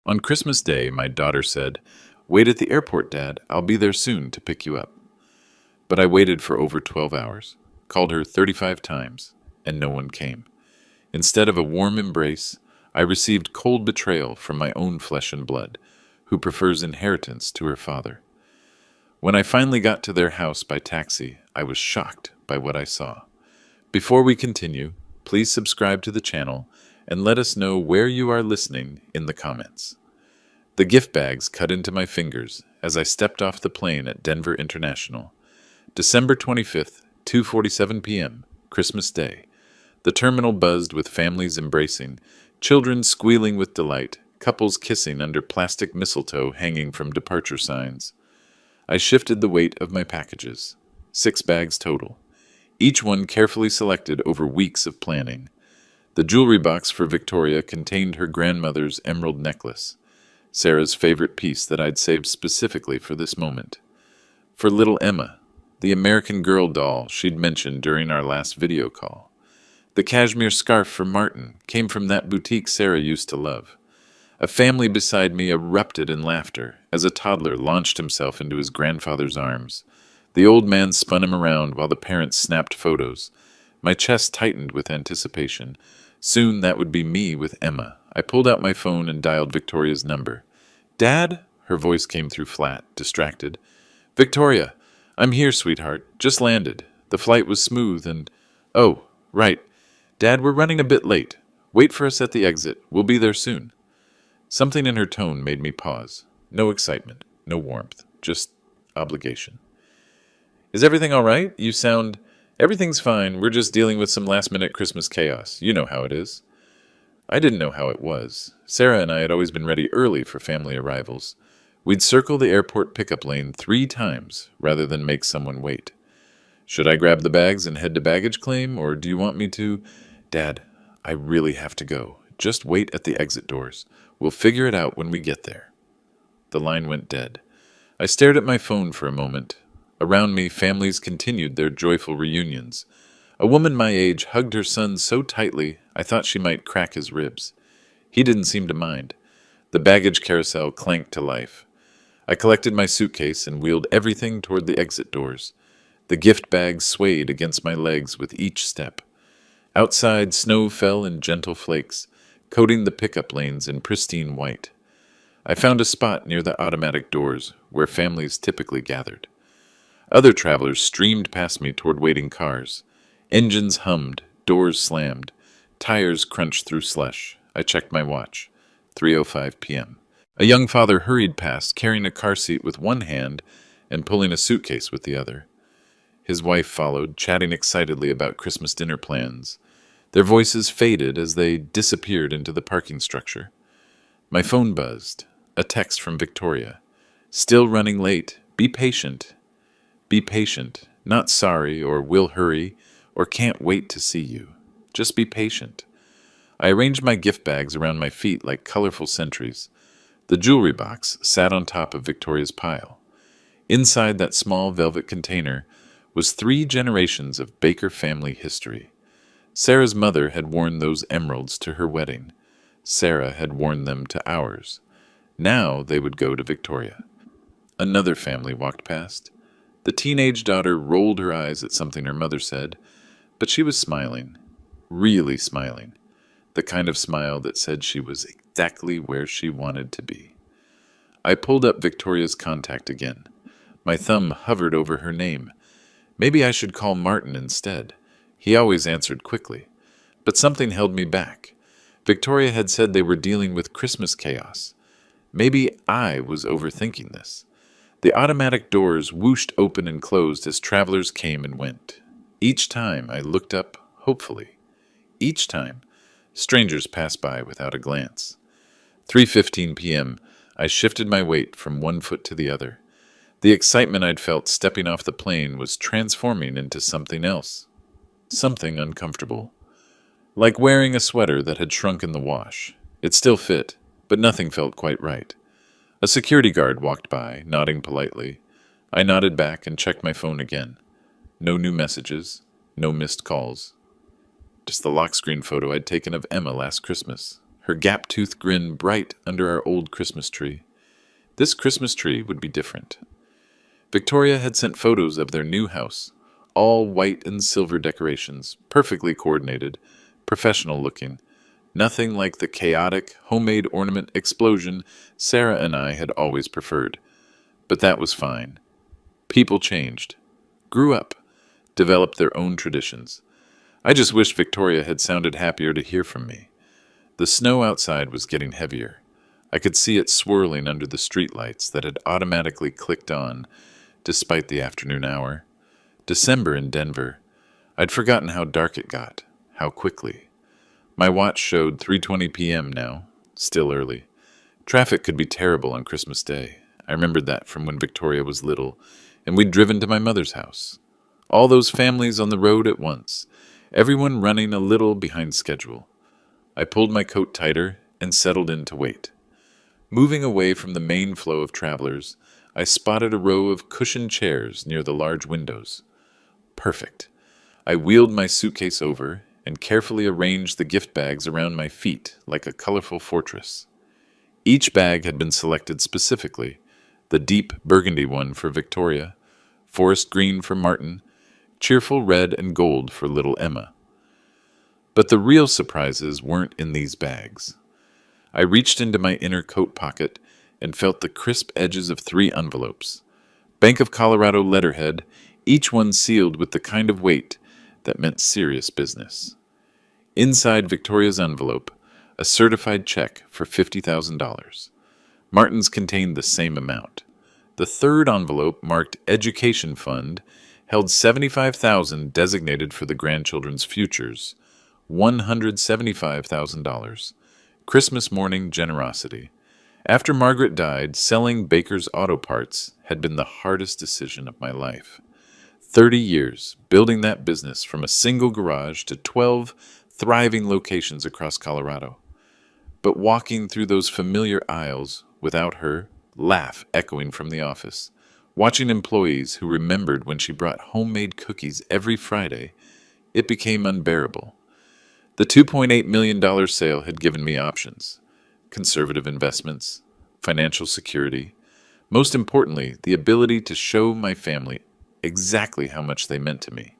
On Christmas Day, my daughter said, "Wait at the airport, Dad. I'll be there soon to pick you up." But I waited for over 12 hours, called her 35 times, and no one came. Instead of a warm embrace, I received cold betrayal from my own flesh and blood, who prefers inheritance to her father. When I finally got to their house by taxi, I was shocked by what I saw. Before we continue, please subscribe to the channel and let us know where you are listening in the comments. The gift bags cut into my fingers as I stepped off the plane at Denver International. December 25th, 2:47 p.m., Christmas Day. The terminal buzzed with families embracing, children squealing with delight, couples kissing under plastic mistletoe hanging from departure signs. I shifted the weight of my packages. 6 bags total, each one carefully selected over weeks of planning. The jewelry box for Victoria contained her grandmother's emerald necklace, Sarah's favorite piece that I'd saved specifically for this moment. For little Emma, the American Girl doll she'd mentioned during our last video call. The cashmere scarf for Martin came from that boutique Sarah used to love. A family beside me erupted in laughter as a toddler launched himself into his grandfather's arms. The old man spun him around while the parents snapped photos. My chest tightened with anticipation. Soon that would be me with Emma. I pulled out my phone and dialed Victoria's number. "Dad?" Her voice came through flat, distracted. "Victoria, I'm here, sweetheart. Just landed. The flight was smooth and... Oh, right. Dad, we're running a bit late. Wait for us at the exit. We'll be there soon." Something in her tone made me pause. No excitement, no warmth, just obligation. "Is everything all right? You sound... Everything's fine. We're just dealing with some last-minute Christmas chaos. You know how it is." I didn't know how it was. Sarah and I had always been ready early for family arrivals. We'd circle the airport pickup lane 3 times rather than make someone wait. "Should I grab the bags and head to baggage claim, or do you want me to..." "Dad, I really have to go. Just wait at the exit doors. We'll figure it out when we get there." The line went dead. I stared at my phone for a moment. Around me, families continued their joyful reunions. A woman my age hugged her son so tightly I thought she might crack his ribs. He didn't seem to mind. The baggage carousel clanked to life. I collected my suitcase and wheeled everything toward the exit doors. The gift bags swayed against my legs with each step. Outside, snow fell in gentle flakes, coating the pickup lanes in pristine white. I found a spot near the automatic doors where families typically gathered. Other travelers streamed past me toward waiting cars. Engines hummed, doors slammed, tires crunched through slush. I checked my watch. 3:05 p.m. A young father hurried past, carrying a car seat with one hand and pulling a suitcase with the other. His wife followed, chatting excitedly about Christmas dinner plans. Their voices faded as they disappeared into the parking structure. My phone buzzed. A text from Victoria. "Still running late. Be patient. Be patient. Not sorry or will hurry or can't wait to see you. Just be patient." I arranged my gift bags around my feet like colorful sentries. The jewelry box sat on top of Victoria's pile. Inside that small velvet container was 3 generations of Baker family history. Sarah's mother had worn those emeralds to her wedding. Sarah had worn them to ours. Now they would go to Victoria. Another family walked past. The teenage daughter rolled her eyes at something her mother said, but she was smiling, really smiling, the kind of smile that said she was exactly where she wanted to be. I pulled up Victoria's contact again. My thumb hovered over her name. Maybe I should call Martin instead. He always answered quickly. But something held me back. Victoria had said they were dealing with Christmas chaos. Maybe I was overthinking this. The automatic doors whooshed open and closed as travelers came and went. Each time I looked up, hopefully. Each time, strangers passed by without a glance. 3:15 p.m., I shifted my weight from one foot to the other. The excitement I'd felt stepping off the plane was transforming into something else. Something uncomfortable. Like wearing a sweater that had shrunk in the wash. It still fit, but nothing felt quite right. A security guard walked by, nodding politely. I nodded back and checked my phone again. No new messages, no missed calls. Just the lock screen photo I'd taken of Emma last Christmas. her gap-toothed grin bright under our old Christmas tree. This Christmas tree would be different. Victoria had sent photos of their new house, all white and silver decorations, perfectly coordinated, professional looking, nothing like the chaotic, homemade ornament explosion Sarah and I had always preferred. But that was fine. People changed, grew up, developed their own traditions. I just wished Victoria had sounded happier to hear from me. The snow outside was getting heavier. I could see it swirling under the streetlights that had automatically clicked on, despite the afternoon hour. December in Denver. I'd forgotten how dark it got, how quickly. My watch showed 3:20 p.m. now, still early. Traffic could be terrible on Christmas Day. I remembered that from when Victoria was little, and we'd driven to my mother's house. All those families on the road at once, everyone running a little behind schedule. I pulled my coat tighter and settled in to wait. Moving away from the main flow of travelers, I spotted a row of cushioned chairs near the large windows. Perfect. I wheeled my suitcase over and carefully arranged the gift bags around my feet like a colorful fortress. Each bag had been selected specifically, the deep burgundy one for Victoria, forest green for Martin, cheerful red and gold for little Emma. But the real surprises weren't in these bags. I reached into my inner coat pocket and felt the crisp edges of 3 envelopes. Bank of Colorado letterhead, each one sealed with the kind of weight that meant serious business. Inside Victoria's envelope, a certified check for $50,000. Martin's contained the same amount. The third envelope, marked Education Fund, held $75,000 designated for the grandchildren's futures, $175,000. Christmas morning generosity. After Margaret died, selling Baker's Auto Parts had been the hardest decision of my life. 30 years building that business from a single garage to 12 thriving locations across Colorado. But walking through those familiar aisles without her, laugh echoing from the office, watching employees who remembered when she brought homemade cookies every Friday, it became unbearable. The $2.8 million sale had given me options: conservative investments, financial security, most importantly, the ability to show my family exactly how much they meant to me.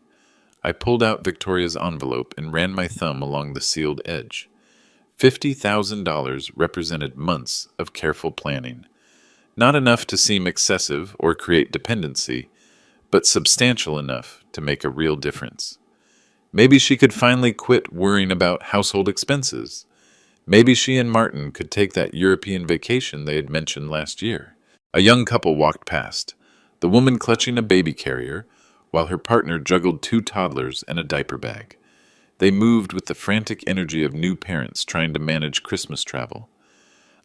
I pulled out Victoria's envelope and ran my thumb along the sealed edge. $50,000 represented months of careful planning. Not enough to seem excessive or create dependency, but substantial enough to make a real difference. Maybe she could finally quit worrying about household expenses. Maybe she and Martin could take that European vacation they had mentioned last year. A young couple walked past, the woman clutching a baby carrier, while her partner juggled 2 toddlers and a diaper bag. They moved with the frantic energy of new parents trying to manage Christmas travel.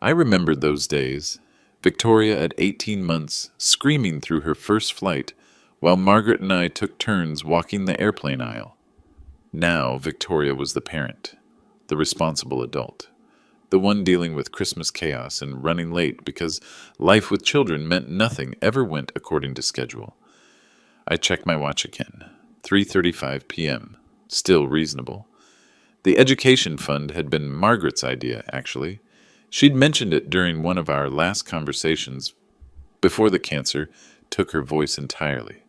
I remembered those days, Victoria at 18 months, screaming through her first flight, while Margaret and I took turns walking the airplane aisle. Now Victoria was the parent, the responsible adult, the one dealing with Christmas chaos and running late because life with children meant nothing ever went according to schedule. I checked my watch again. 3:35 p.m. Still reasonable. The education fund had been Margaret's idea, actually. She'd mentioned it during one of our last conversations before the cancer took her voice entirely.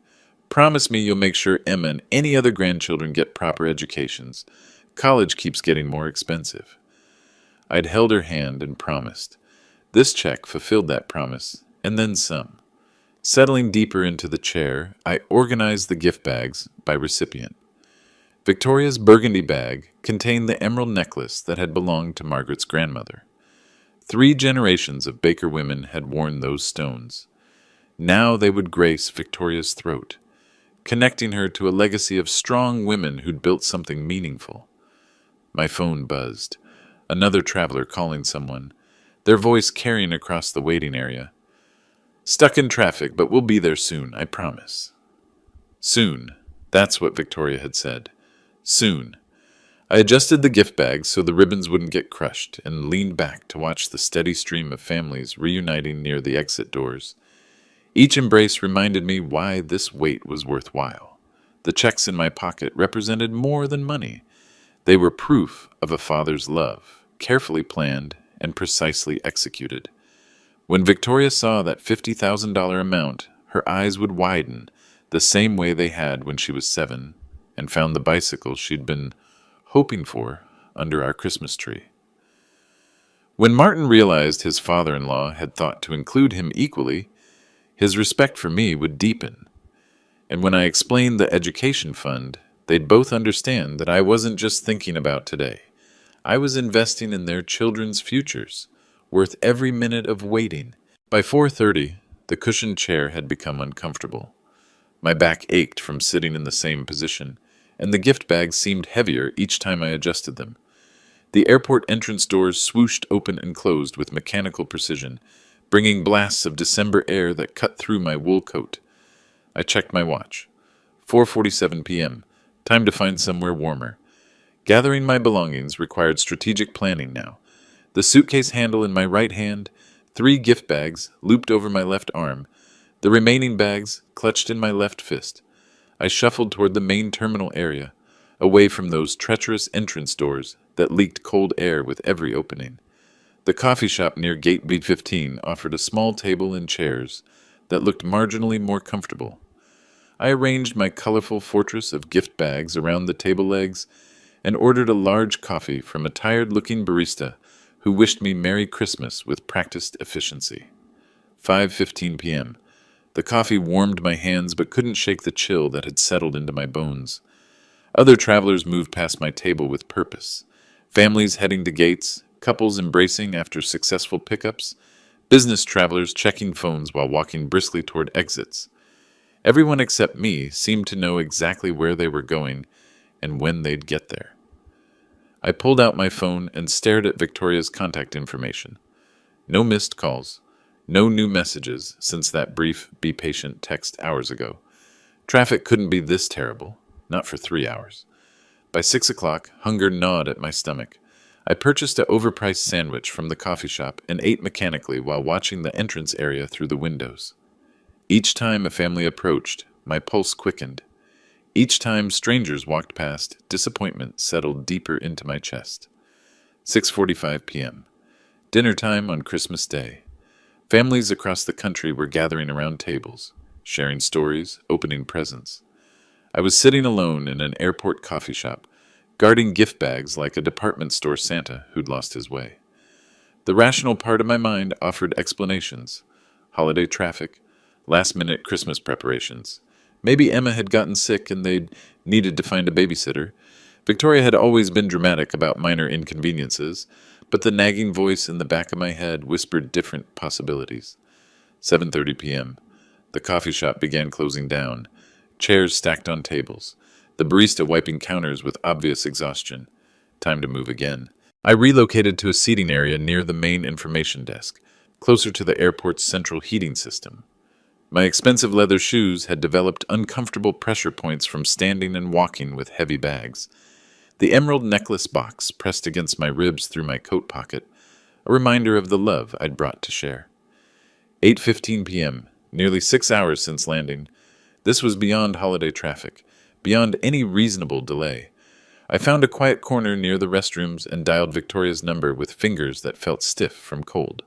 Promise me you'll make sure Emma and any other grandchildren get proper educations. College keeps getting more expensive. I'd held her hand and promised. This check fulfilled that promise, and then some. Settling deeper into the chair, I organized the gift bags by recipient. Victoria's burgundy bag contained the emerald necklace that had belonged to Margaret's grandmother. 3 generations of Baker women had worn those stones. Now they would grace Victoria's throat, connecting her to a legacy of strong women who'd built something meaningful. My phone buzzed. Another traveler calling someone, their voice carrying across the waiting area. Stuck in traffic, but we'll be there soon, I promise. Soon. That's what Victoria had said. Soon. I adjusted the gift bags so the ribbons wouldn't get crushed and leaned back to watch the steady stream of families reuniting near the exit doors. Each embrace reminded me why this wait was worthwhile. The checks in my pocket represented more than money. They were proof of a father's love, carefully planned and precisely executed. When Victoria saw that $50,000 amount, her eyes would widen the same way they had when she was 7 and found the bicycle she'd been hoping for under our Christmas tree. When Martin realized his father-in-law had thought to include him equally, his respect for me would deepen. And when I explained the education fund, they'd both understand that I wasn't just thinking about today. I was investing in their children's futures, worth every minute of waiting. By 4:30, the cushioned chair had become uncomfortable. My back ached from sitting in the same position, and the gift bags seemed heavier each time I adjusted them. The airport entrance doors swooshed open and closed with mechanical precision, bringing blasts of December air that cut through my wool coat. I checked my watch. 4:47 p.m. Time to find somewhere warmer. Gathering my belongings required strategic planning now. The suitcase handle in my right hand, 3 gift bags looped over my left arm, the remaining bags clutched in my left fist. I shuffled toward the main terminal area, away from those treacherous entrance doors that leaked cold air with every opening. The coffee shop near Gate B15 offered a small table and chairs that looked marginally more comfortable. I arranged my colorful fortress of gift bags around the table legs and ordered a large coffee from a tired-looking barista who wished me Merry Christmas with practiced efficiency. 5:15 p.m. The coffee warmed my hands but couldn't shake the chill that had settled into my bones. Other travelers moved past my table with purpose. Families heading to gates, couples embracing after successful pickups, business travelers checking phones while walking briskly toward exits. Everyone except me seemed to know exactly where they were going and when they'd get there. I pulled out my phone and stared at Victoria's contact information. No missed calls. No new messages since that brief "be patient" text hours ago. Traffic couldn't be this terrible, not for 3 hours. By 6 o'clock, hunger gnawed at my stomach. I purchased an overpriced sandwich from the coffee shop and ate mechanically while watching the entrance area through the windows. Each time a family approached, my pulse quickened. Each time strangers walked past, disappointment settled deeper into my chest. 6:45 p.m. Dinner time on Christmas Day. Families across the country were gathering around tables, sharing stories, opening presents. I was sitting alone in an airport coffee shop, guarding gift bags like a department store Santa who'd lost his way. The rational part of my mind offered explanations. Holiday traffic, last-minute Christmas preparations. Maybe Emma had gotten sick and they'd needed to find a babysitter. Victoria had always been dramatic about minor inconveniences, but the nagging voice in the back of my head whispered different possibilities. 7:30 p.m. The coffee shop began closing down. Chairs stacked on tables. The barista wiping counters with obvious exhaustion. Time to move again. I relocated to a seating area near the main information desk, closer to the airport's central heating system. My expensive leather shoes had developed uncomfortable pressure points from standing and walking with heavy bags. The emerald necklace box pressed against my ribs through my coat pocket, a reminder of the love I'd brought to share. 8:15 p.m., nearly 6 hours since landing. This was beyond holiday traffic, beyond any reasonable delay. I found a quiet corner near the restrooms and dialed Victoria's number with fingers that felt stiff from cold.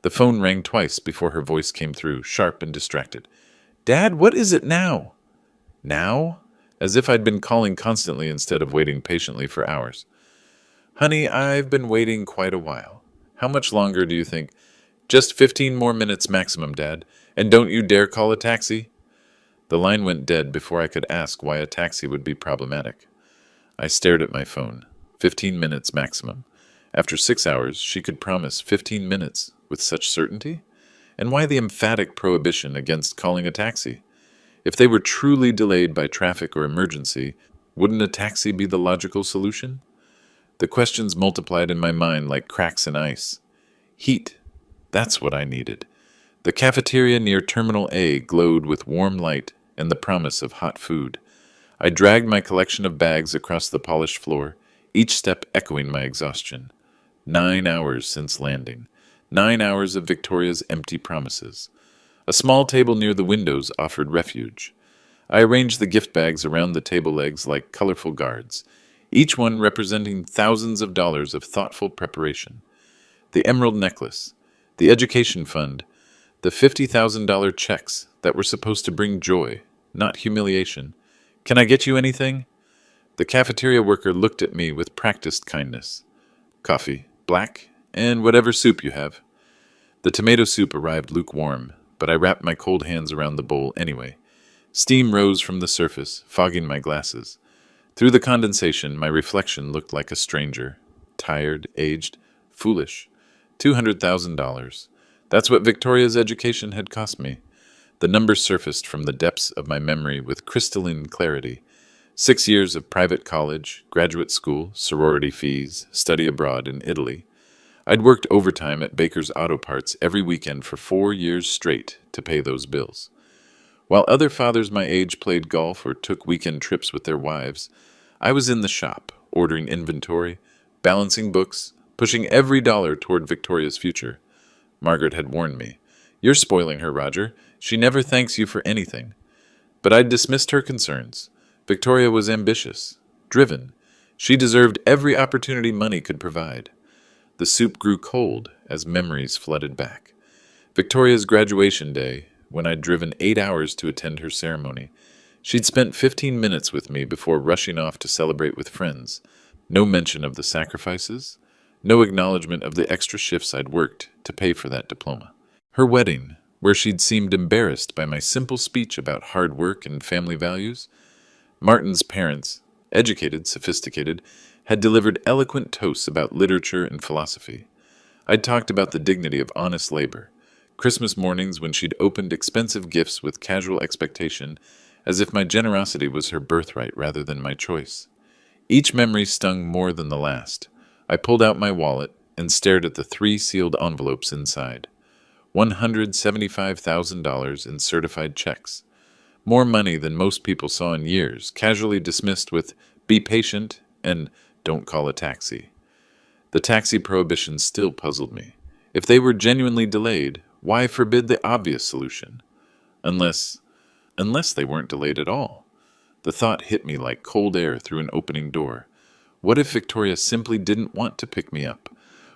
The phone rang twice before her voice came through, sharp and distracted. "Dad, what is it now?" Now? As if I'd been calling constantly instead of waiting patiently for hours. "Honey, I've been waiting quite a while. How much longer do you think?" "Just 15 more minutes maximum, Dad. And don't you dare call a taxi." The line went dead before I could ask why a taxi would be problematic. I stared at my phone. 15 minutes maximum. After 6 hours, she could promise 15 minutes with such certainty? And why the emphatic prohibition against calling a taxi? If they were truly delayed by traffic or emergency, wouldn't a taxi be the logical solution? The questions multiplied in my mind like cracks in ice. Heat. That's what I needed. The cafeteria near Terminal A glowed with warm light and the promise of hot food. I dragged my collection of bags across the polished floor, each step echoing my exhaustion. 9 hours since landing. 9 hours of Victoria's empty promises. A small table near the windows offered refuge. I arranged the gift bags around the table legs like colorful guards, each one representing thousands of dollars of thoughtful preparation. The emerald necklace, the education fund, the $50,000 checks that were supposed to bring joy, not humiliation. Can I get you anything? The cafeteria worker looked at me with practiced kindness. Coffee, black, and whatever soup you have. The tomato soup arrived lukewarm, but I wrapped my cold hands around the bowl anyway. Steam rose from the surface, fogging my glasses. Through the condensation, my reflection looked like a stranger. Tired, aged, foolish. $200,000. That's what Victoria's education had cost me. The numbers surfaced from the depths of my memory with crystalline clarity. 6 years of private college, graduate school, sorority fees, study abroad in Italy. I'd worked overtime at Baker's Auto Parts every weekend for 4 years straight to pay those bills. While other fathers my age played golf or took weekend trips with their wives, I was in the shop, ordering inventory, balancing books, pushing every dollar toward Victoria's future. Margaret had warned me, "You're spoiling her, Roger. She never thanks you for anything." But I'd dismissed her concerns. Victoria was ambitious, driven. She deserved every opportunity money could provide. The soup grew cold as memories flooded back. Victoria's graduation day, when I'd driven 8 hours to attend her ceremony. She'd spent 15 minutes with me before rushing off to celebrate with friends. No mention of the sacrifices, no acknowledgement of the extra shifts I'd worked to pay for that diploma. Her wedding, where she'd seemed embarrassed by my simple speech about hard work and family values. Martin's parents, educated, sophisticated, had delivered eloquent toasts about literature and philosophy. I'd talked about the dignity of honest labor. Christmas mornings when she'd opened expensive gifts with casual expectation, as if my generosity was her birthright rather than my choice. Each memory stung more than the last. I pulled out my wallet and stared at the 3 sealed envelopes inside. $175,000 in certified checks. More money than most people saw in years, casually dismissed with "be patient" and "don't call a taxi." The taxi prohibition still puzzled me. If they were genuinely delayed, why forbid the obvious solution? Unless they weren't delayed at all. The thought hit me like cold air through an opening door. What if Victoria simply didn't want to pick me up?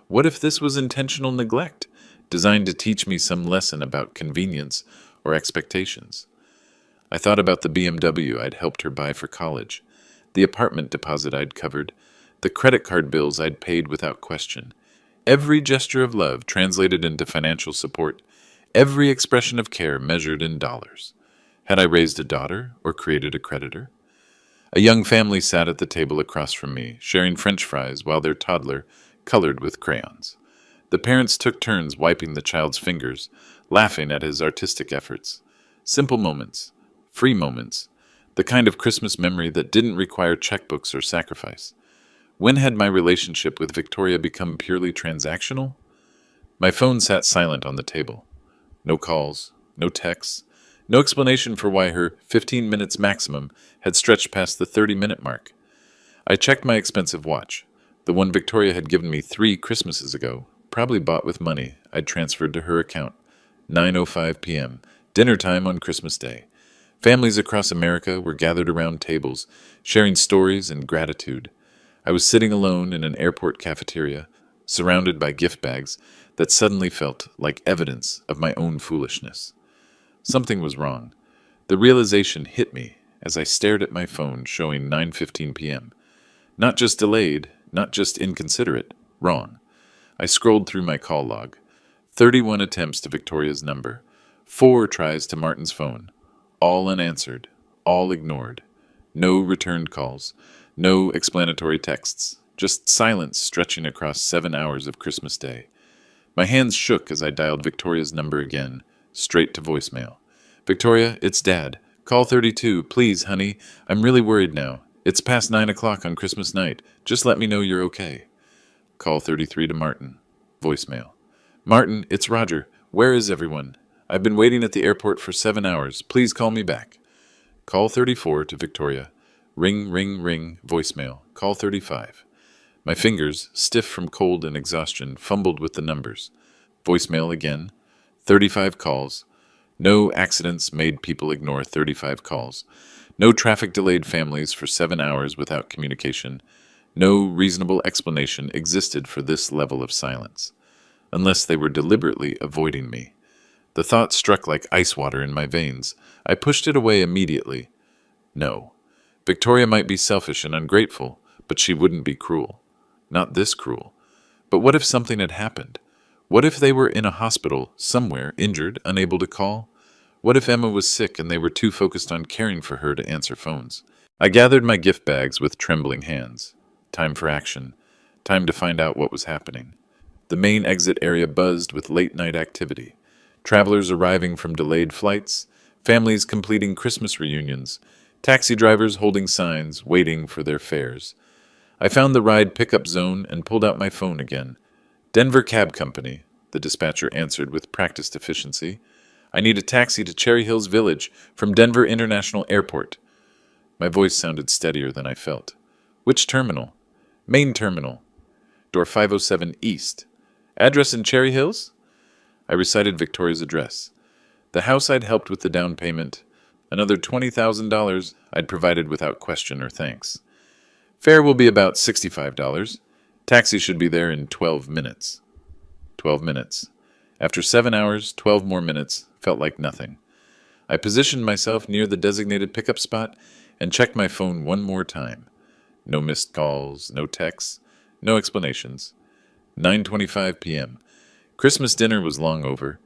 What if this was intentional neglect, designed to teach me some lesson about convenience or expectations? I thought about the BMW I'd helped her buy for college, the apartment deposit I'd covered, the credit card bills I'd paid without question. Every gesture of love translated into financial support, every expression of care measured in dollars. Had I raised a daughter or created a creditor? A young family sat at the table across from me, sharing French fries while their toddler colored with crayons. The parents took turns wiping the child's fingers, laughing at his artistic efforts. Simple moments, free moments, the kind of Christmas memory that didn't require checkbooks or sacrifice. When had my relationship with Victoria become purely transactional? My phone sat silent on the table. No calls, no texts, no explanation for why her 15 minutes maximum had stretched past the 30-minute mark. I checked my expensive watch, the one Victoria had given me 3 Christmases ago, probably bought with money I'd transferred to her account. 9:05 p.m., dinner time on Christmas Day. Families across America were gathered around tables, sharing stories and gratitude. I was sitting alone in an airport cafeteria, surrounded by gift bags that suddenly felt like evidence of my own foolishness. Something was wrong. The realization hit me as I stared at my phone showing 9:15 p.m. Not just delayed, not just inconsiderate, wrong. I scrolled through my call log. 31 attempts to Victoria's number, 4 tries to Martin's phone, all unanswered, all ignored. No returned calls, no explanatory texts, just silence stretching across 7 hours of Christmas Day. My hands shook as I dialed Victoria's number again, straight to voicemail. "Victoria, it's Dad. Call 32, please, honey. I'm really worried now. It's past 9 o'clock on Christmas night. Just let me know you're okay." Call 33 to Martin. Voicemail. "Martin, it's Roger. Where is everyone? I've been waiting at the airport for 7 hours. Please call me back." Call 34 to Victoria. Ring, ring, ring. Voicemail. Call 35. My fingers, stiff from cold and exhaustion, fumbled with the numbers. Voicemail again. 35 calls. No accidents made people ignore 35 calls. No traffic delayed families for 7 hours without communication. No reasonable explanation existed for this level of silence, unless they were deliberately avoiding me. The thought struck like ice water in my veins. I pushed it away immediately. No. Victoria might be selfish and ungrateful, but she wouldn't be cruel. Not this cruel. But what if something had happened? What if they were in a hospital, somewhere, injured, unable to call? What if Emma was sick and they were too focused on caring for her to answer phones? I gathered my gift bags with trembling hands. Time for action. Time to find out what was happening. The main exit area buzzed with late-night activity. Travelers arriving from delayed flights, families completing Christmas reunions, taxi drivers holding signs, waiting for their fares. I found the ride pickup zone and pulled out my phone again. Denver Cab Company, the dispatcher answered with practiced efficiency. I need a taxi to Cherry Hills Village from Denver International Airport. My voice sounded steadier than I felt. Which terminal? Main terminal. Door 507 East. Address in Cherry Hills? I recited Victoria's address. The house I'd helped with the down payment. Another $20,000 I'd provided without question or thanks. Fare will be about $65. Taxi should be there in 12 minutes. 12 minutes. After 7 hours, 12 more minutes felt like nothing. I positioned myself near the designated pickup spot and checked my phone one more time. No missed calls, no texts, no explanations. 9:25 p.m. Christmas dinner was long over.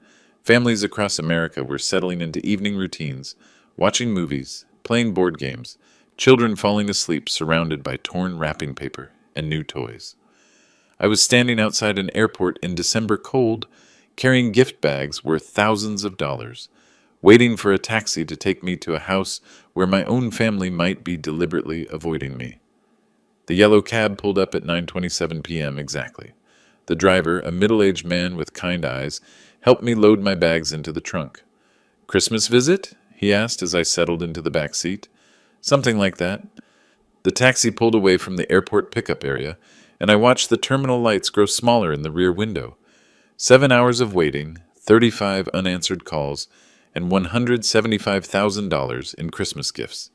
Families across America were settling into evening routines, watching movies, playing board games, children falling asleep surrounded by torn wrapping paper and new toys. I was standing outside an airport in December cold, carrying gift bags worth thousands of dollars, waiting for a taxi to take me to a house where my own family might be deliberately avoiding me. The yellow cab pulled up at 9:27 p.m. exactly. The driver, a middle-aged man with kind eyes, helped me load my bags into the trunk. "Christmas visit?" he asked as I settled into the back seat. "Something like that." The taxi pulled away from the airport pickup area, and I watched the terminal lights grow smaller in the rear window. 7 hours of waiting, 35 unanswered calls, and $175,000 in Christmas gifts.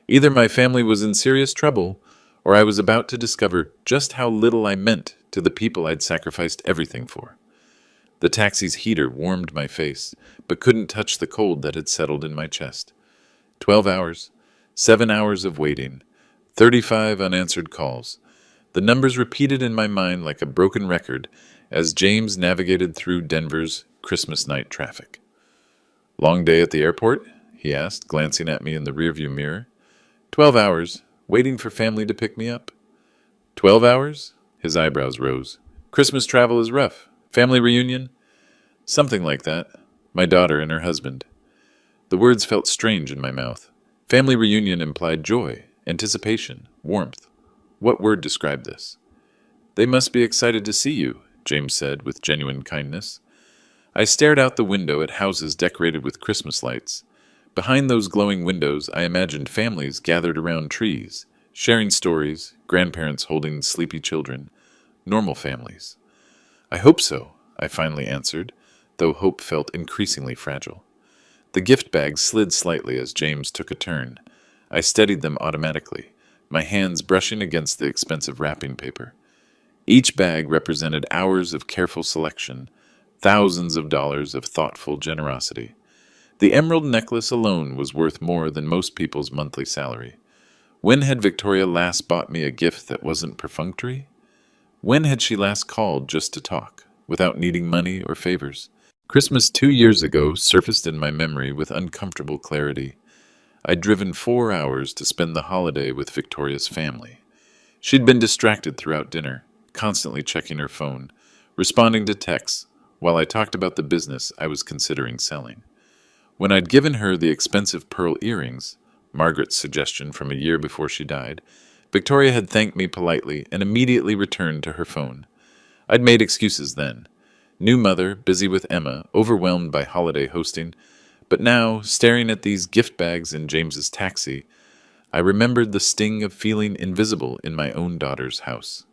Either my family was in serious trouble, or I was about to discover just how little I meant to the people I'd sacrificed everything for. The taxi's heater warmed my face, but couldn't touch the cold that had settled in my chest. 12 hours, 7 hours of waiting, 35 unanswered calls. The numbers repeated in my mind like a broken record as James navigated through Denver's Christmas night traffic. "Long day at the airport?" he asked, glancing at me in the rearview mirror. 12 hours, waiting for family to pick me up." 12 hours? His eyebrows rose. "Christmas travel is rough. Family reunion?" "Something like that. My daughter and her husband." The words felt strange in my mouth. Family reunion implied joy, anticipation, warmth. What word described this? "They must be excited to see you," James said with genuine kindness. I stared out the window at houses decorated with Christmas lights. Behind those glowing windows, I imagined families gathered around trees, sharing stories, grandparents holding sleepy children. Normal families. "I hope so," I finally answered, though hope felt increasingly fragile. The gift bags slid slightly as James took a turn. I steadied them automatically, my hands brushing against the expensive wrapping paper. Each bag represented hours of careful selection, thousands of dollars of thoughtful generosity. The emerald necklace alone was worth more than most people's monthly salary. When had Victoria last bought me a gift that wasn't perfunctory? When had she last called just to talk, without needing money or favors? Christmas 2 years ago surfaced in my memory with uncomfortable clarity. I'd driven 4 hours to spend the holiday with Victoria's family. She'd been distracted throughout dinner, constantly checking her phone, responding to texts, while I talked about the business I was considering selling. When I'd given her the expensive pearl earrings, Margaret's suggestion from a year before she died, Victoria had thanked me politely and immediately returned to her phone. I'd made excuses then. New mother, busy with Emma, overwhelmed by holiday hosting, but now, staring at these gift bags in James's taxi, I remembered the sting of feeling invisible in my own daughter's house.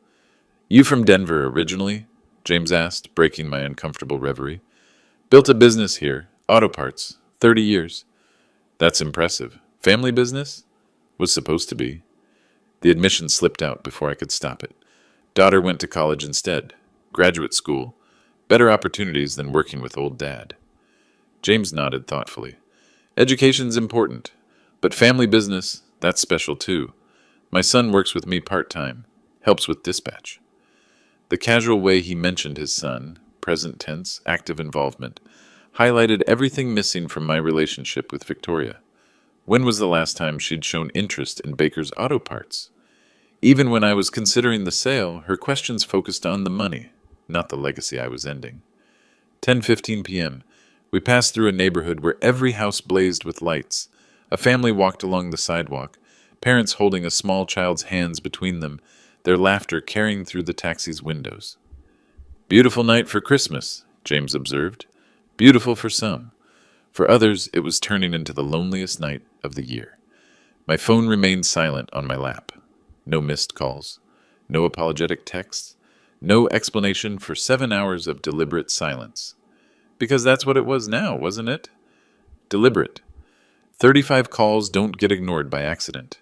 "You from Denver originally?" James asked, breaking my uncomfortable reverie. "Built a business here, auto parts, 30 years. "That's impressive. Family business?" "Was supposed to be." The admission slipped out before I could stop it. Daughter went to college instead. Graduate school. Better opportunities than working with old dad. James nodded thoughtfully. Education's important, but family business, that's special too. My son works with me part-time, helps with dispatch. The casual way he mentioned his son, present tense, active involvement, highlighted everything missing from my relationship with Victoria. When was the last time she'd shown interest in Baker's auto parts? Even when I was considering the sale, her questions focused on the money, not the legacy I was ending. 10:15 p.m. We passed through a neighborhood where every house blazed with lights. A family walked along the sidewalk, parents holding a small child's hands between them, their laughter carrying through the taxi's windows. Beautiful night for Christmas, James observed. Beautiful for some. For others, it was turning into the loneliest night of the year. My phone remained silent on my lap. No missed calls. No apologetic texts. No explanation for 7 hours of deliberate silence. Because that's what it was now, wasn't it? Deliberate. 35 calls don't get ignored by accident.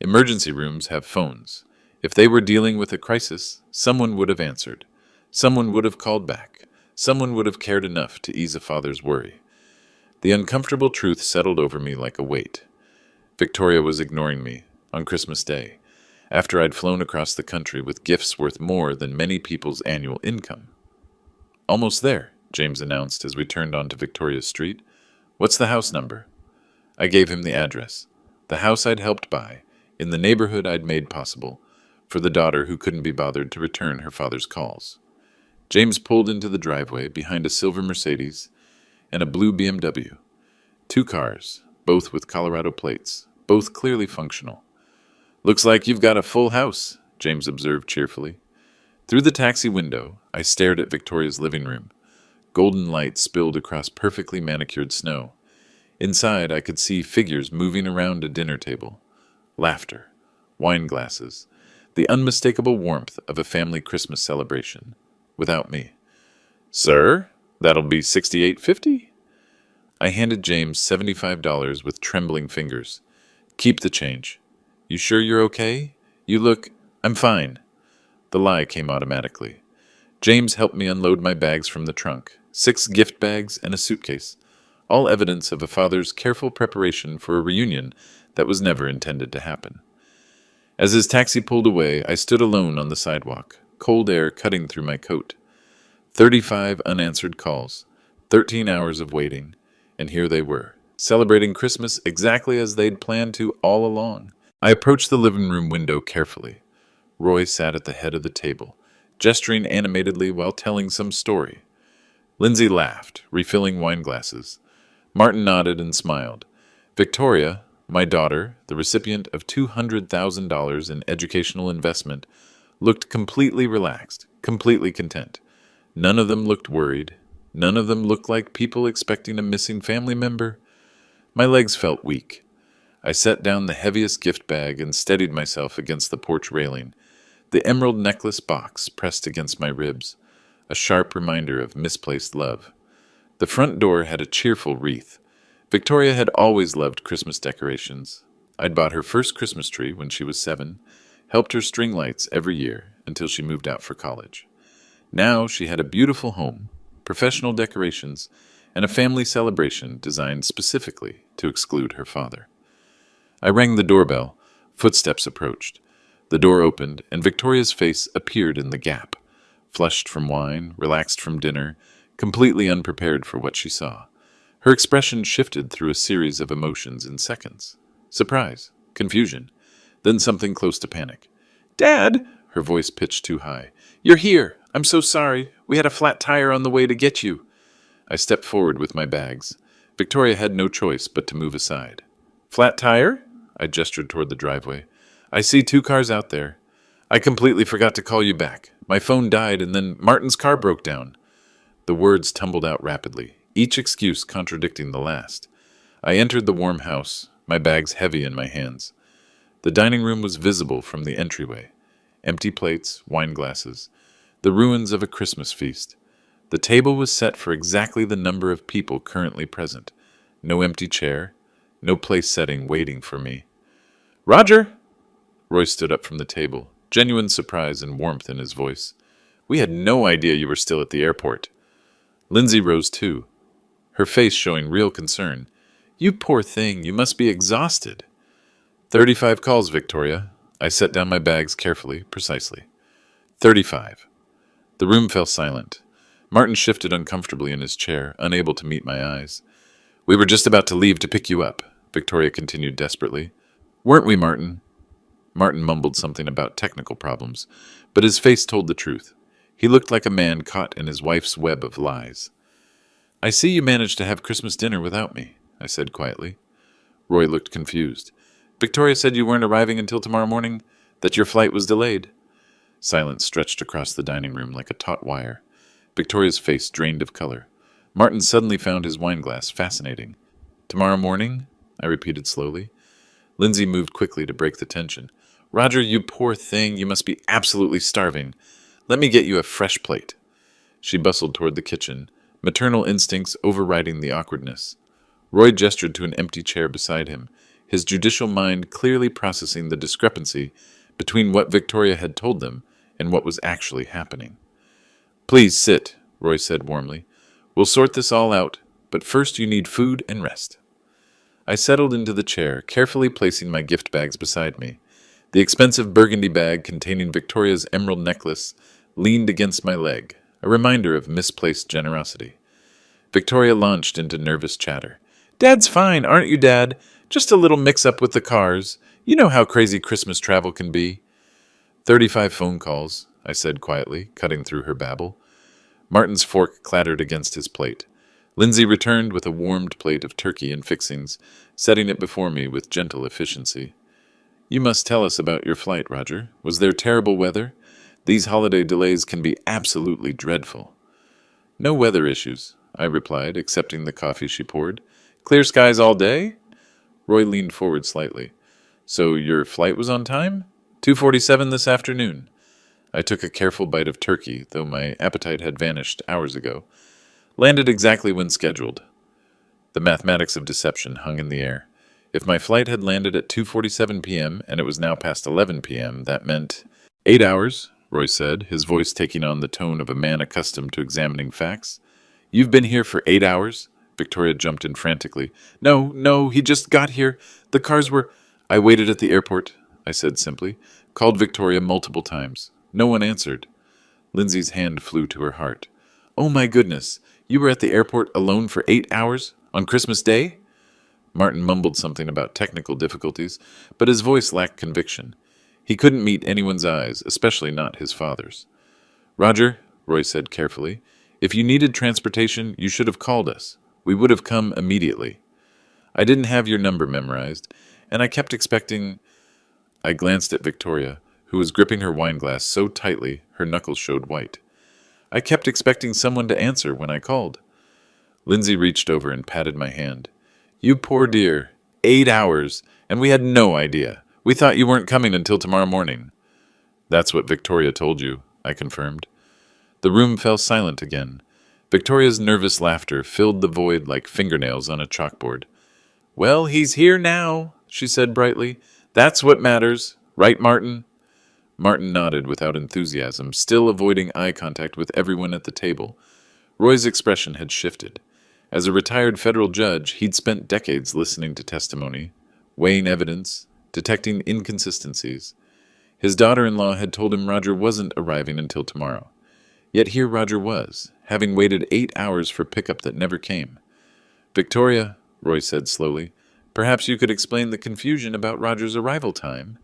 Emergency rooms have phones. If they were dealing with a crisis, someone would have answered. Someone would have called back. Someone would have cared enough to ease a father's worry. The uncomfortable truth settled over me like a weight. Victoria was ignoring me on Christmas Day, after I'd flown across the country with gifts worth more than many people's annual income. Almost there, James announced as we turned onto Victoria Street. What's the house number? I gave him the address. The house I'd helped buy, in the neighborhood I'd made possible, for the daughter who couldn't be bothered to return her father's calls. James pulled into the driveway behind a silver Mercedes and a blue BMW. 2 cars, both with Colorado plates, both clearly functional. Looks like you've got a full house, James observed cheerfully. Through the taxi window, I stared at Victoria's living room. Golden light spilled across perfectly manicured snow. Inside, I could see figures moving around a dinner table. Laughter, wine glasses, the unmistakable warmth of a family Christmas celebration. Without me. Sir, that'll be $68.50? I handed James $75 with trembling fingers. Keep the change. You sure you're okay? You look... I'm fine. The lie came automatically. James helped me unload my bags from the trunk. 6 gift bags and a suitcase. All evidence of a father's careful preparation for a reunion that was never intended to happen. As his taxi pulled away, I stood alone on the sidewalk, cold air cutting through my coat. 35 unanswered calls, 13 hours of waiting, and here they were, celebrating Christmas exactly as they'd planned to all along. I approached the living room window carefully. Roy sat at the head of the table, gesturing animatedly while telling some story. Lindsay laughed, refilling wine glasses. Martin nodded and smiled. Victoria, my daughter, the recipient of $200,000 in educational investment, looked completely relaxed, completely content. None of them looked worried. None of them looked like people expecting a missing family member. My legs felt weak. I set down the heaviest gift bag and steadied myself against the porch railing, the emerald necklace box pressed against my ribs, a sharp reminder of misplaced love. The front door had a cheerful wreath. Victoria had always loved Christmas decorations. I'd bought her first Christmas tree when she was 7, helped her string lights every year until she moved out for college. Now she had a beautiful home, professional decorations, and a family celebration designed specifically to exclude her father. I rang the doorbell. Footsteps approached. The door opened, and Victoria's face appeared in the gap, flushed from wine, relaxed from dinner, completely unprepared for what she saw. Her expression shifted through a series of emotions in seconds. Surprise, confusion, then something close to panic. "Dad!" Her voice pitched too high. "You're here! I'm so sorry. We had a flat tire on the way to get you." I stepped forward with my bags. Victoria had no choice but to move aside. "Flat tire?" I gestured toward the driveway. "I see 2 cars out there. I completely forgot to call you back. My phone died, and then Martin's car broke down." The words tumbled out rapidly, each excuse contradicting the last. I entered the warm house, my bags heavy in my hands. The dining room was visible from the entryway. Empty plates, wine glasses, the ruins of a Christmas feast. The table was set for exactly the number of people currently present. No empty chair, no place setting waiting for me. "Roger!" Roy stood up from the table, genuine surprise and warmth in his voice. We had no idea you were still at the airport. Lindsay rose too, her face showing real concern. You poor thing, you must be exhausted. 35 calls, Victoria. I set down my bags carefully, precisely. 35. The room fell silent. Martin shifted uncomfortably in his chair, unable to meet my eyes. We were just about to leave to pick you up, Victoria continued desperately. Weren't we, Martin? Martin mumbled something about technical problems, but his face told the truth. He looked like a man caught in his wife's web of lies. I see you managed to have Christmas dinner without me, I said quietly. Roy looked confused. Victoria said you weren't arriving until tomorrow morning, that your flight was delayed. Silence stretched across the dining room like a taut wire. Victoria's face drained of color. Martin suddenly found his wineglass fascinating. Tomorrow morning? I repeated slowly. Lindsay moved quickly to break the tension. Roger, you poor thing, you must be absolutely starving. Let me get you a fresh plate. She bustled toward the kitchen, maternal instincts overriding the awkwardness. Roy gestured to an empty chair beside him, his judicial mind clearly processing the discrepancy between what Victoria had told them and what was actually happening. Please sit, Roy said warmly. We'll sort this all out, but first you need food and rest. I settled into the chair, carefully placing my gift bags beside me. The expensive burgundy bag containing Victoria's emerald necklace leaned against my leg, a reminder of misplaced generosity. Victoria launched into nervous chatter. Dad's fine, aren't you, Dad? Just a little mix-up with the cars. You know how crazy Christmas travel can be. 35 phone calls, I said quietly, cutting through her babble. Martin's fork clattered against his plate. Lindsay returned with a warmed plate of turkey and fixings, setting it before me with gentle efficiency. You must tell us about your flight, Roger. Was there terrible weather? These holiday delays can be absolutely dreadful. No weather issues, I replied, accepting the coffee she poured. Clear skies all day? Roy leaned forward slightly. So your flight was on time? 2:47 this afternoon. I took a careful bite of turkey, though my appetite had vanished hours ago. Landed exactly when scheduled. The mathematics of deception hung in the air. If my flight had landed at 2:47 p.m. and it was now past 11 p.m., that meant 8 hours, Roy said, his voice taking on the tone of a man accustomed to examining facts. You've been here for 8 hours? Victoria jumped in frantically. No, he just got here. The cars were... I waited at the airport, I said simply. Called Victoria multiple times. No one answered. Lindsay's hand flew to her heart. Oh my goodness, you were at the airport alone for 8 hours? On Christmas Day? Martin mumbled something about technical difficulties, but his voice lacked conviction. He couldn't meet anyone's eyes, especially not his father's. Roger, Roy said carefully, if you needed transportation, you should have called us. We would have come immediately. I didn't have your number memorized, and I kept expecting... I glanced at Victoria, who was gripping her wineglass so tightly her knuckles showed white. I kept expecting someone to answer when I called. Lindsay reached over and patted my hand. You poor dear. 8 hours, and we had no idea. We thought you weren't coming until tomorrow morning. That's what Victoria told you, I confirmed. The room fell silent again. Victoria's nervous laughter filled the void like fingernails on a chalkboard. Well, he's here now, she said brightly. That's what matters. Right, Martin? Martin nodded without enthusiasm, still avoiding eye contact with everyone at the table. Roy's expression had shifted. As a retired federal judge, he'd spent decades listening to testimony, weighing evidence, detecting inconsistencies. His daughter-in-law had told him Roger wasn't arriving until tomorrow. Yet here Roger was, having waited 8 hours for pickup that never came. Victoria, Roy said slowly, perhaps you could explain the confusion about Roger's arrival time.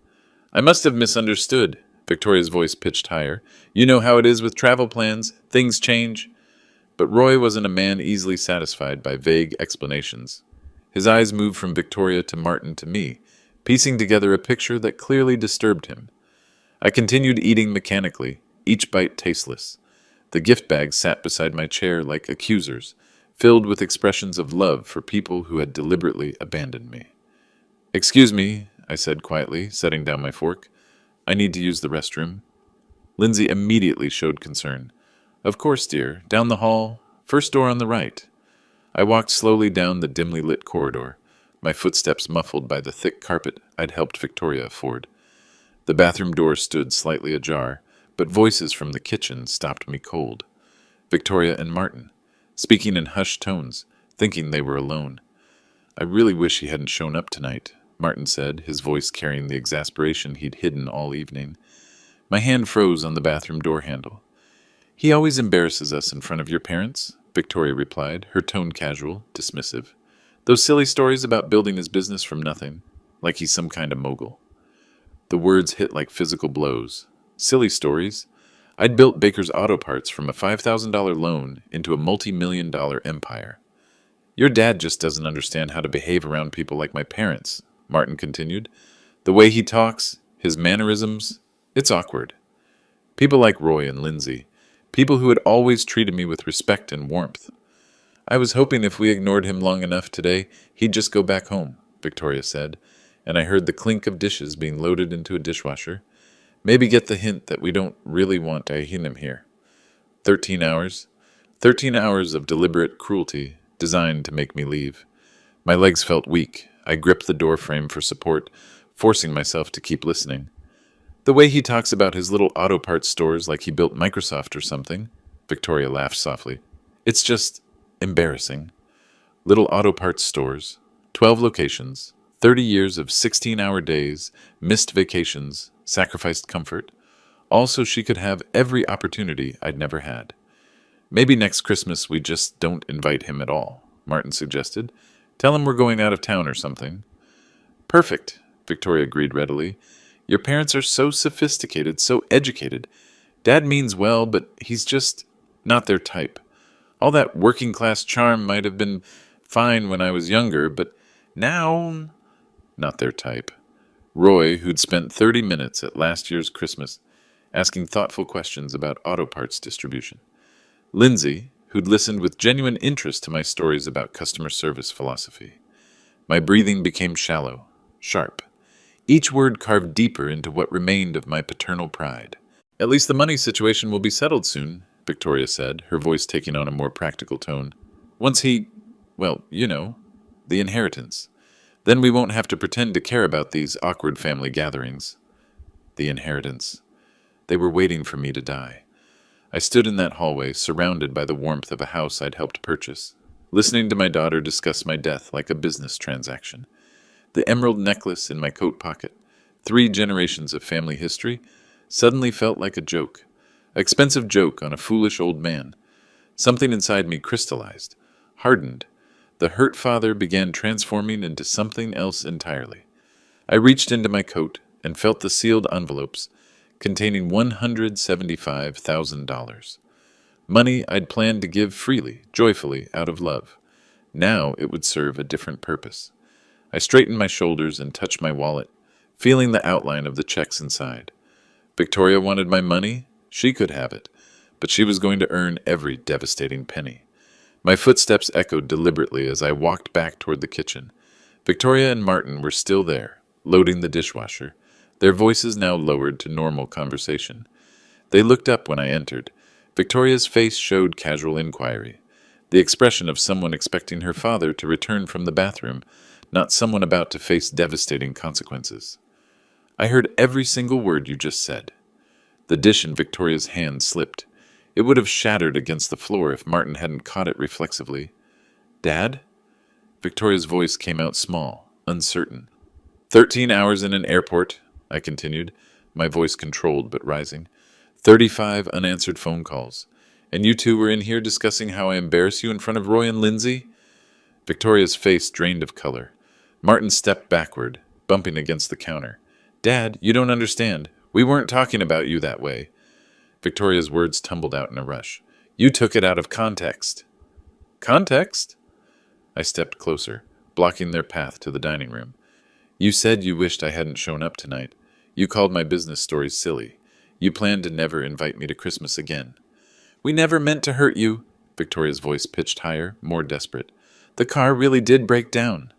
I must have misunderstood. Victoria's voice pitched higher. You know how it is with travel plans. Things change. But Roy wasn't a man easily satisfied by vague explanations. His eyes moved from Victoria to Martin to me, piecing together a picture that clearly disturbed him. I continued eating mechanically, each bite tasteless. The gift bags sat beside my chair like accusers, filled with expressions of love for people who had deliberately abandoned me. Excuse me, I said quietly, setting down my fork. I need to use the restroom. Lindsay immediately showed concern. Of course, dear. Down the hall. First door on the right. I walked slowly down the dimly lit corridor, my footsteps muffled by the thick carpet I'd helped Victoria afford. The bathroom door stood slightly ajar, but voices from the kitchen stopped me cold. Victoria and Martin, speaking in hushed tones, thinking they were alone. "I really wish he hadn't shown up tonight," Martin said, his voice carrying the exasperation he'd hidden all evening. My hand froze on the bathroom door handle. "He always embarrasses us in front of your parents," Victoria replied, her tone casual, dismissive. "Those silly stories about building his business from nothing, like he's some kind of mogul." The words hit like physical blows. Silly stories? I'd built Baker's Auto Parts from a $5,000 loan into a multi-million-dollar empire. "Your dad just doesn't understand how to behave around people like my parents," Martin continued. "The way he talks, his mannerisms, it's awkward. People like Roy and Lindsay, people who had always treated me with respect and warmth. I was hoping if we ignored him long enough today, he'd just go back home," Victoria said, and I heard the clink of dishes being loaded into a dishwasher. "Maybe get the hint that we don't really want him here." 13 hours. 13 hours of deliberate cruelty designed to make me leave. My legs felt weak. I gripped the door frame for support, forcing myself to keep listening. "The way he talks about his little auto parts stores like he built Microsoft or something," Victoria laughed softly. "It's just embarrassing. Little auto parts stores, 12 locations, 30 years of 16-hour days, missed vacations, sacrificed comfort, all so she could have every opportunity I'd never had. Maybe next Christmas we just don't invite him at all," Martin suggested. "Tell him we're going out of town or something." "Perfect," Victoria agreed readily. "Your parents are so sophisticated, so educated. Dad means well, but he's just not their type. All that working-class charm might have been fine when I was younger, but now, not their type." Roy, who'd spent 30 minutes at last year's Christmas asking thoughtful questions about auto parts distribution. Lindsay, who'd listened with genuine interest to my stories about customer service philosophy. My breathing became shallow, sharp. Each word carved deeper into what remained of my paternal pride. "At least the money situation will be settled soon," Victoria said, her voice taking on a more practical tone. "Once well, the inheritance. Then we won't have to pretend to care about these awkward family gatherings." The inheritance. They were waiting for me to die. I stood in that hallway, surrounded by the warmth of a house I'd helped purchase, listening to my daughter discuss my death like a business transaction. The emerald necklace in my coat pocket, 3 generations of family history, suddenly felt like a joke. An expensive joke on a foolish old man. Something inside me crystallized, hardened. The hurt father began transforming into something else entirely. I reached into my coat and felt the sealed envelopes containing $175,000. Money I'd planned to give freely, joyfully, out of love. Now it would serve a different purpose. I straightened my shoulders and touched my wallet, feeling the outline of the checks inside. Victoria wanted my money. She could have it, but she was going to earn every devastating penny. My footsteps echoed deliberately as I walked back toward the kitchen. Victoria and Martin were still there, loading the dishwasher, their voices now lowered to normal conversation. They looked up when I entered. Victoria's face showed casual inquiry, the expression of someone expecting her father to return from the bathroom, not someone about to face devastating consequences. "I heard every single word you just said." The dish in Victoria's hand slipped. It would have shattered against the floor if Martin hadn't caught it reflexively. "Dad?" Victoria's voice came out small, uncertain. 13 hours in an airport," I continued, my voice controlled but rising. 35 unanswered phone calls. "And you two were in here discussing how I embarrass you in front of Roy and Lindsay?" Victoria's face drained of color. Martin stepped backward, bumping against the counter. "Dad, you don't understand. We weren't talking about you that way." Victoria's words tumbled out in a rush. "You took it out of context." "Context?" I stepped closer, blocking their path to the dining room. "You said you wished I hadn't shown up tonight. You called my business stories silly. You planned to never invite me to Christmas again." "We never meant to hurt you." Victoria's voice pitched higher, more desperate. "The car really did break down."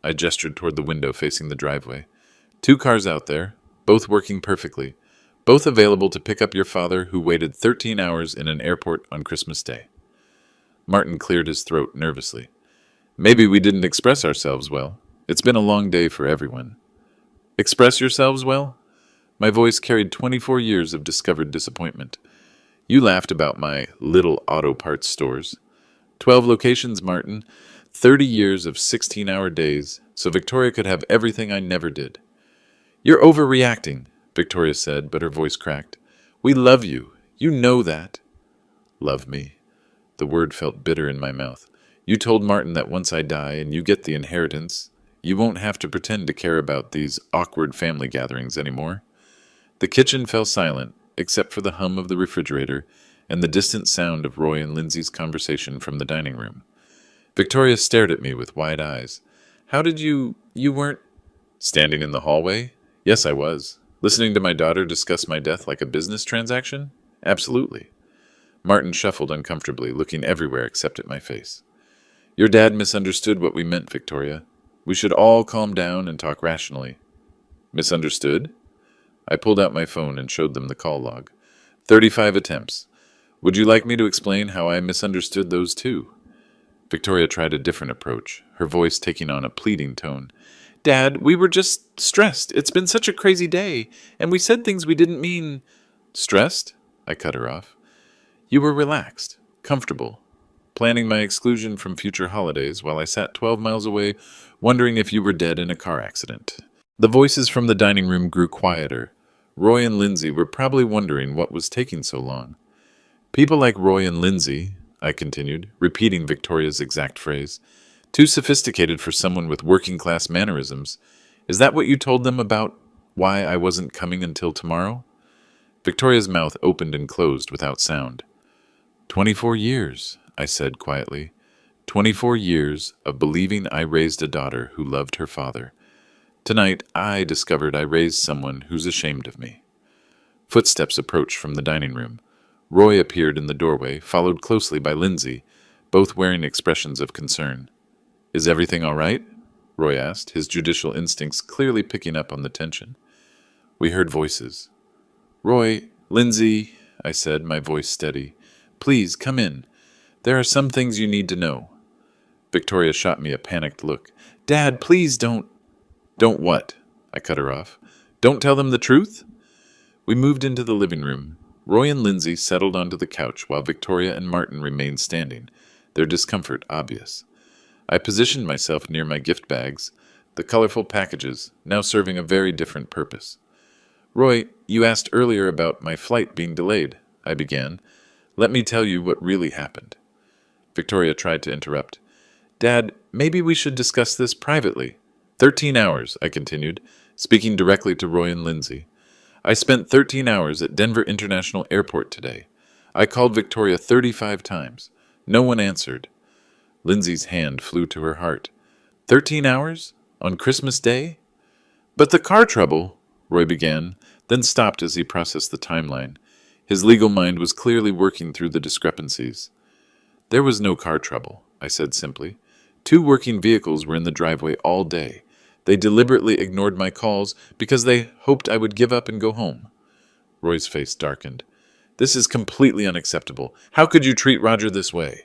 I gestured toward the window facing the driveway. 2 cars out there, both working perfectly, both available to pick up your father who waited 13 hours in an airport on Christmas Day. Martin cleared his throat nervously. "Maybe we didn't express ourselves well. It's been a long day for everyone." "Express yourselves well?" My voice carried 24 years of discovered disappointment. You laughed about my little auto parts stores. 12 locations, Martin. 30 years of 16-hour days, so Victoria could have everything I never did. You're overreacting, Victoria said, but her voice cracked. We love you. You know that. Love me. The word felt bitter in my mouth. You told Martin that once I die and you get the inheritance, you won't have to pretend to care about these awkward family gatherings anymore. The kitchen fell silent, except for the hum of the refrigerator and the distant sound of Roy and Lindsay's conversation from the dining room. Victoria stared at me with wide eyes. How did you weren't standing in the hallway? Yes, I was. Listening to my daughter discuss my death like a business transaction? Absolutely. Martin shuffled uncomfortably, looking everywhere except at my face. Your dad misunderstood what we meant, Victoria. We should all calm down and talk rationally. Misunderstood? I pulled out my phone and showed them the call log. 35 attempts. Would you like me to explain how I misunderstood those too? Victoria tried a different approach, her voice taking on a pleading tone. Dad, we were just stressed. It's been such a crazy day, and we said things we didn't mean. Stressed? I cut her off. You were relaxed, comfortable, planning my exclusion from future holidays while I sat 12 miles away, wondering if you were dead in a car accident. The voices from the dining room grew quieter. Roy and Lindsay were probably wondering what was taking so long. People like Roy and Lindsay, I continued, repeating Victoria's exact phrase, too sophisticated for someone with working-class mannerisms. Is that what you told them about why I wasn't coming until tomorrow? Victoria's mouth opened and closed without sound. 24 years, I said quietly. 24 years of believing I raised a daughter who loved her father. Tonight, I discovered I raised someone who's ashamed of me. Footsteps approached from the dining room. Roy appeared in the doorway, followed closely by Lindsay, both wearing expressions of concern. Is everything all right? Roy asked, his judicial instincts clearly picking up on the tension. We heard voices. Roy, Lindsay, I said, my voice steady. Please, come in. There are some things you need to know. Victoria shot me a panicked look. Dad, please don't. Don't what? I cut her off. Don't tell them the truth? We moved into the living room. Roy and Lindsay settled onto the couch while Victoria and Martin remained standing, their discomfort obvious. I positioned myself near my gift bags, the colorful packages, now serving a very different purpose. Roy, you asked earlier about my flight being delayed, I began. Let me tell you what really happened. Victoria tried to interrupt. Dad, maybe we should discuss this privately. 13 hours, I continued, speaking directly to Roy and Lindsay. I spent 13 hours at Denver International Airport today. I called Victoria 35 times. No one answered. Lindsay's hand flew to her heart. 13 hours? On Christmas Day? But the car trouble, Roy began, then stopped as he processed the timeline. His legal mind was clearly working through the discrepancies. There was no car trouble, I said simply. 2 working vehicles were in the driveway all day. They deliberately ignored my calls because they hoped I would give up and go home. Roy's face darkened. This is completely unacceptable. How could you treat Roger this way?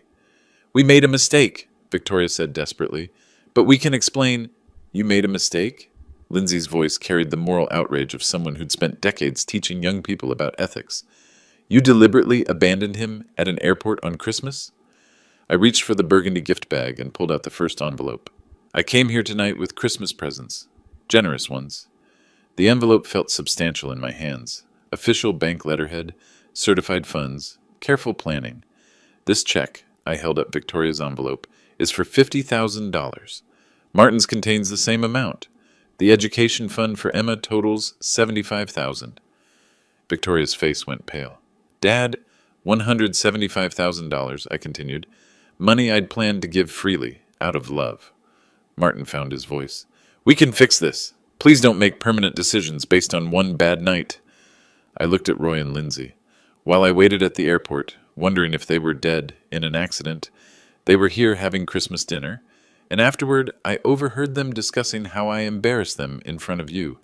We made a mistake, Victoria said desperately. But we can explain. You made a mistake? Lindsay's voice carried the moral outrage of someone who'd spent decades teaching young people about ethics. You deliberately abandoned him at an airport on Christmas? I reached for the burgundy gift bag and pulled out the first envelope. I came here tonight with Christmas presents. Generous ones. The envelope felt substantial in my hands. Official bank letterhead, certified funds, careful planning. This check, I held up Victoria's envelope, is for $50,000. Martin's contains the same amount. The education fund for Emma totals $75,000. Victoria's face went pale. Dad, $175,000, I continued. Money I'd planned to give freely, out of love. Martin found his voice. We can fix this. Please don't make permanent decisions based on one bad night. I looked at Roy and Lindsay. While I waited at the airport, wondering if they were dead in an accident, they were here having Christmas dinner, and afterward I overheard them discussing how I embarrass them in front of you,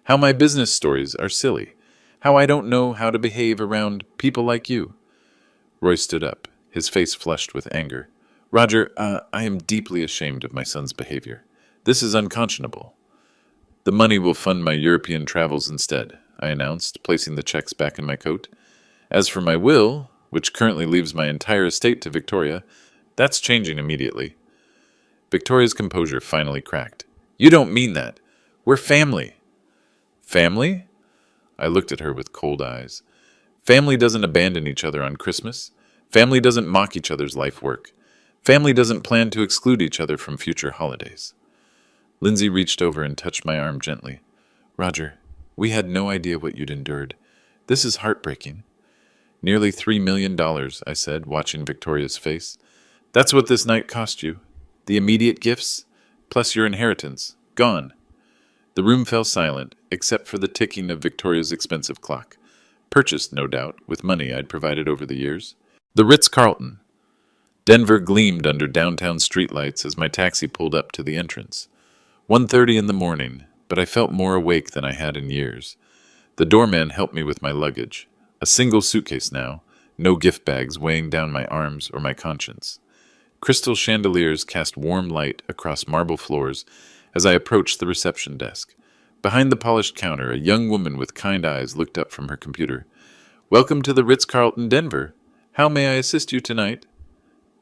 how my business stories are silly, how I don't know how to behave around people like you. Roy stood up, his face flushed with anger. Roger, I am deeply ashamed of my son's behavior. This is unconscionable. The money will fund my European travels instead. I announced, placing the checks back in my coat. As for my will, which currently leaves my entire estate to Victoria, that's changing immediately. Victoria's composure finally cracked. You don't mean that. We're family. Family? I looked at her with cold eyes. Family doesn't abandon each other on Christmas. Family doesn't mock each other's life work. Family doesn't plan to exclude each other from future holidays. Lindsay reached over and touched my arm gently. Roger, we had no idea what you'd endured. This is heartbreaking. Nearly $3 million, I said, watching Victoria's face. That's what this night cost you. The immediate gifts, plus your inheritance, gone. The room fell silent, except for the ticking of Victoria's expensive clock. Purchased, no doubt, with money I'd provided over the years. The Ritz-Carlton. Denver gleamed under downtown streetlights as my taxi pulled up to the entrance. 1:30 in the morning, but I felt more awake than I had in years. The doorman helped me with my luggage. A single suitcase now, no gift bags weighing down my arms or my conscience. Crystal chandeliers cast warm light across marble floors as I approached the reception desk. Behind the polished counter, a young woman with kind eyes looked up from her computer. Welcome to the Ritz-Carlton, Denver. How may I assist you tonight?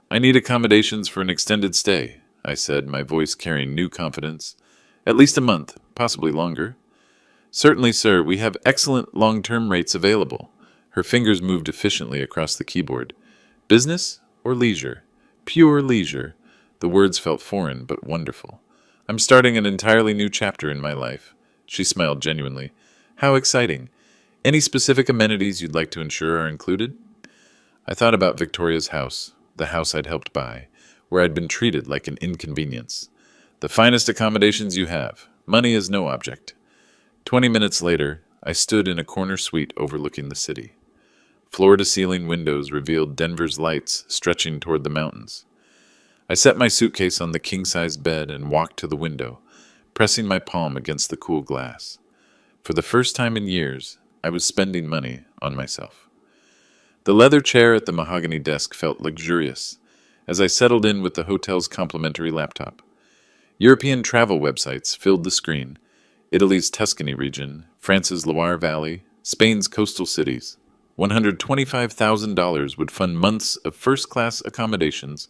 I need accommodations for an extended stay, I said, my voice carrying new confidence. At least a month, possibly longer. Certainly, sir, we have excellent long-term rates available. Her fingers moved efficiently across the keyboard. Business or leisure? Pure leisure. The words felt foreign, but wonderful. I'm starting an entirely new chapter in my life. She smiled genuinely. How exciting. Any specific amenities you'd like to ensure are included? I thought about Victoria's house, the house I'd helped buy, where I'd been treated like an inconvenience. The finest accommodations you have. Money is no object. 20 minutes later, I stood in a corner suite overlooking the city. Floor-to-ceiling windows revealed Denver's lights stretching toward the mountains. I set my suitcase on the king-size bed and walked to the window, pressing my palm against the cool glass. For the first time in years, I was spending money on myself. The leather chair at the mahogany desk felt luxurious as I settled in with the hotel's complimentary laptop. European travel websites filled the screen. Italy's Tuscany region, France's Loire Valley, Spain's coastal cities. $125,000 would fund months of first-class accommodations,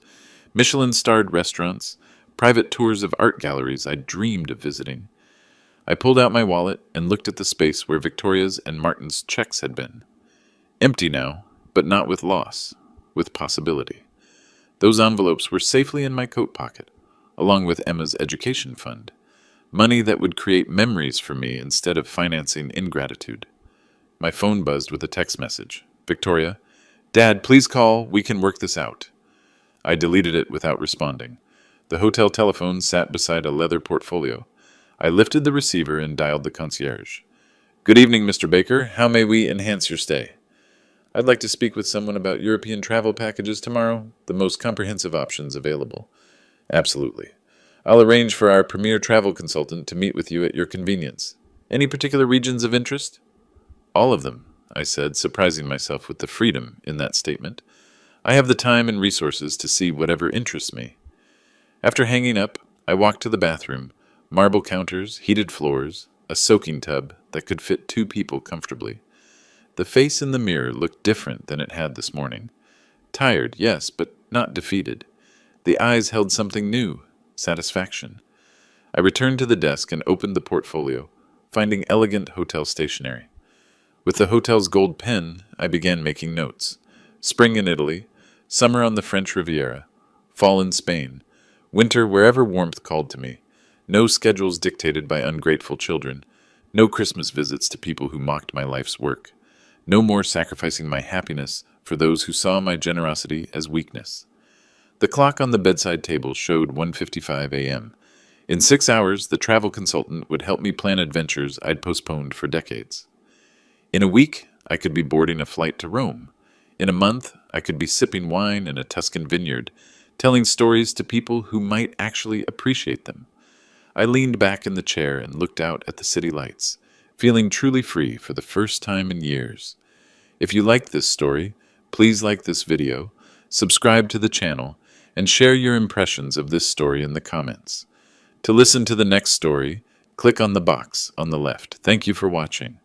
Michelin-starred restaurants, private tours of art galleries I dreamed of visiting. I pulled out my wallet and looked at the space where Victoria's and Martin's checks had been. Empty now, but not with loss, with possibility. Those envelopes were safely in my coat pocket, along with Emma's education fund. Money that would create memories for me instead of financing ingratitude. My phone buzzed with a text message. Victoria, Dad, please call. We can work this out. I deleted it without responding. The hotel telephone sat beside a leather portfolio. I lifted the receiver and dialed the concierge. Good evening, Mr. Baker. How may we enhance your stay? I'd like to speak with someone about European travel packages tomorrow, the most comprehensive options available. Absolutely. I'll arrange for our premier travel consultant to meet with you at your convenience. Any particular regions of interest? All of them, I said, surprising myself with the freedom in that statement. I have the time and resources to see whatever interests me. After hanging up, I walked to the bathroom. Marble counters, heated floors, a soaking tub that could fit 2 people comfortably. The face in the mirror looked different than it had this morning. Tired, yes, but not defeated. The eyes held something new, satisfaction. I returned to the desk and opened the portfolio, finding elegant hotel stationery. With the hotel's gold pen, I began making notes. Spring in Italy, summer on the French Riviera, fall in Spain, winter wherever warmth called to me. No schedules dictated by ungrateful children. No Christmas visits to people who mocked my life's work. No more sacrificing my happiness for those who saw my generosity as weakness. The clock on the bedside table showed 1:55 a.m. In 6 hours, the travel consultant would help me plan adventures I'd postponed for decades. In a week, I could be boarding a flight to Rome. In a month, I could be sipping wine in a Tuscan vineyard, telling stories to people who might actually appreciate them. I leaned back in the chair and looked out at the city lights, feeling truly free for the first time in years. If you liked this story, please like this video, subscribe to the channel, and share your impressions of this story in the comments. To listen to the next story, click on the box on the left. Thank you for watching.